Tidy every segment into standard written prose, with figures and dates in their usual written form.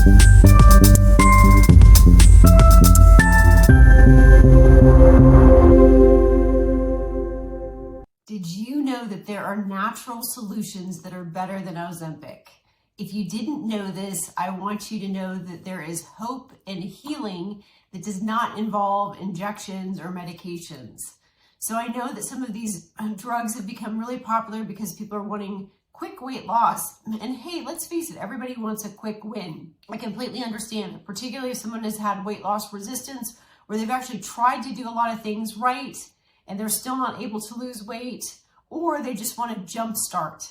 Did you know that there are natural solutions that are better than Ozempic? If you didn't know this, I want you to know that there is hope and healing that does not involve injections or medications. So I know that some of these drugs have become really popular because people are wanting quick weight loss. And hey, let's face it, everybody wants a quick win. I completely understand, particularly if someone has had weight loss resistance, where they've actually tried to do a lot of things right and they're still not able to lose weight, or they just want to jumpstart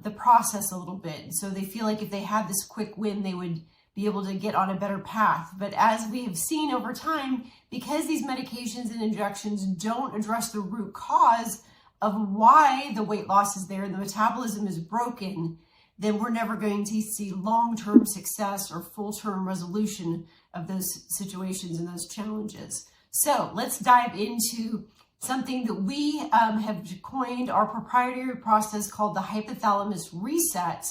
the process a little bit. So they feel like if they had this quick win, they would be able to get on a better path. But as we have seen over time, because these medications and injections don't address the root cause of why the weight loss is there and the metabolism is broken, then we're never going to see long-term success or full-term resolution of those situations and those challenges. So let's dive into something that we have coined, our proprietary process called the Hypothalamus Reset,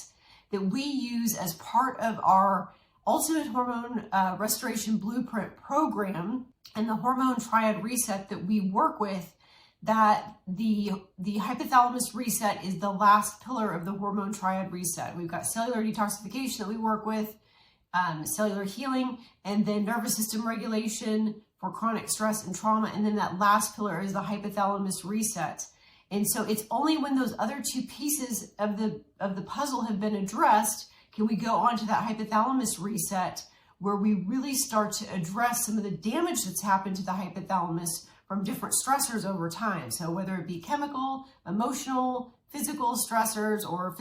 that we use as part of our Ultimate Hormone Restoration Blueprint program, and the Hormone Triad Reset that we work with. That the Hypothalamus Reset is the last pillar of the Hormone Triad Reset. We've got cellular detoxification that we work with, cellular healing, and then nervous system regulation for chronic stress and trauma. And then that last pillar is the Hypothalamus Reset. And so it's only when those other two pieces of the puzzle have been addressed can we go on to that Hypothalamus Reset, where we really start to address some of the damage that's happened to the hypothalamus from different stressors over time. So whether it be chemical, emotional, physical stressors, or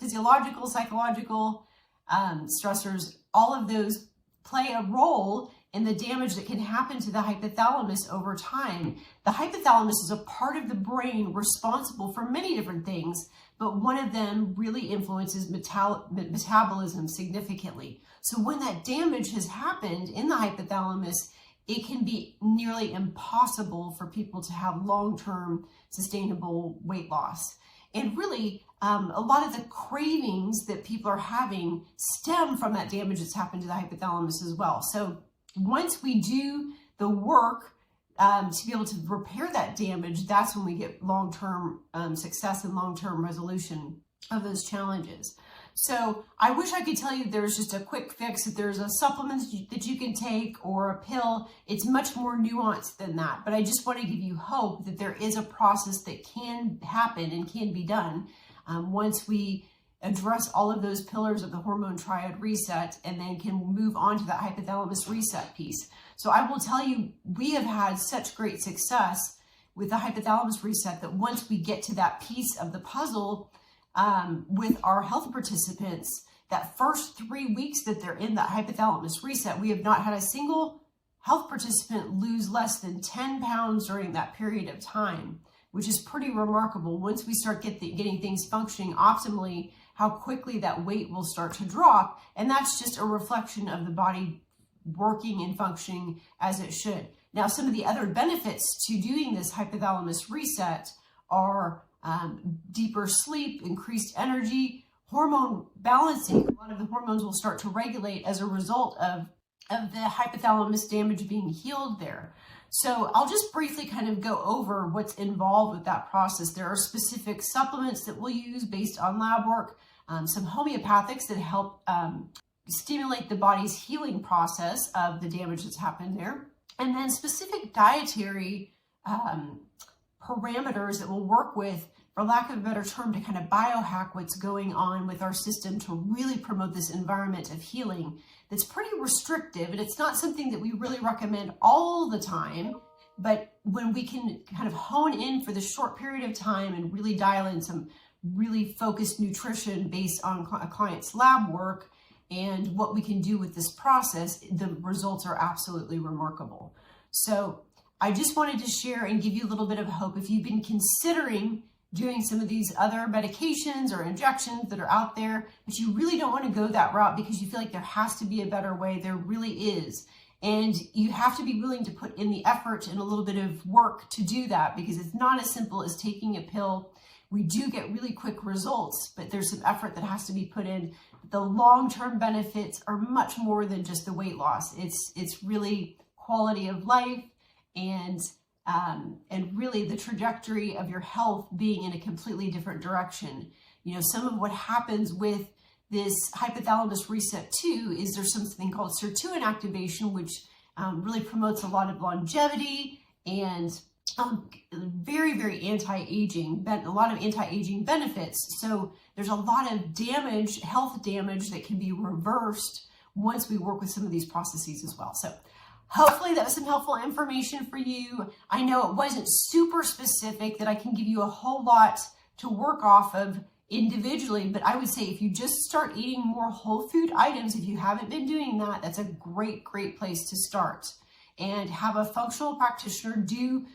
physiological, psychological stressors, all of those play a role in the damage that can happen to the hypothalamus over time. The hypothalamus is a part of the brain responsible for many different things, but one of them really influences metabolism significantly. So when that damage has happened in the hypothalamus, it can be nearly impossible for people to have long-term sustainable weight loss. And really, a lot of the cravings that people are having stem from that damage that's happened to the hypothalamus as well. So once we do the work to be able to repair that damage, that's when we get long-term success and long-term resolution of those challenges. So I wish I could tell you there's just a quick fix, that there's a supplement that you can take or a pill. It's much more nuanced than that. But I just want to give you hope that there is a process that can happen and can be done once we address all of those pillars of the Hormone Triad Reset, and then can move on to that Hypothalamus Reset piece. So I will tell you, we have had such great success with the Hypothalamus Reset that once we get to that piece of the puzzle, with our health participants, that first 3 weeks that they're in that Hypothalamus Reset, we have not had a single health participant lose less than 10 pounds during that period of time, which is pretty remarkable. Once we start getting things functioning optimally, how quickly that weight will start to drop. And that's just a reflection of the body working and functioning as it should. Now, some of the other benefits to doing this Hypothalamus Reset are deeper sleep, increased energy, hormone balancing. A lot of the hormones will start to regulate as a result of the hypothalamus damage being healed there. So I'll just briefly kind of go over what's involved with that process. There are specific supplements that we'll use based on lab work, some homeopathics that help stimulate the body's healing process of the damage that's happened there, and then specific dietary parameters that we'll work with, for lack of a better term, to kind of biohack what's going on with our system to really promote this environment of healing that's pretty restrictive. And it's not something that we really recommend all the time, but when we can kind of hone in for this short period of time and really dial in some really focused nutrition based on a client's lab work and what we can do with this process, the results are absolutely remarkable. So I just wanted to share and give you a little bit of hope. If you've been considering doing some of these other medications or injections that are out there, but you really don't want to go that route because you feel like there has to be a better way, there really is. And you have to be willing to put in the effort and a little bit of work to do that, because it's not as simple as taking a pill. We do get really quick results, but there's some effort that has to be put in the long-term benefits are much more than just the weight loss. It's really quality of life and really the trajectory of your health being in a completely different direction. You know, some of what happens with this hypothalamus reset 2 is there's something called sirtuin activation, which really promotes a lot of longevity and very, very anti-aging, a lot of anti-aging benefits. So there's a lot of damage, health damage that can be reversed once we work with some of these processes as well. So hopefully that was some helpful information for you. I know it wasn't super specific that I can give you a whole lot to work off of individually, but I would say if you just start eating more whole food items, if you haven't been doing that, that's a great place to start. And have a functional practitioner do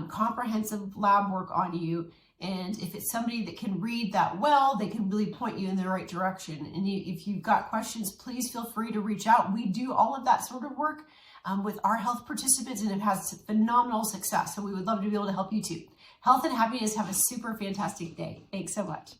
comprehensive lab work on you. And if it's somebody that can read that well, they can really point you in the right direction. And if you've got questions, please feel free to reach out. We do all of that sort of work with our health participants, and it has phenomenal success. So we would love to be able to help you too. Health and happiness. Have a super fantastic day. Thanks so much.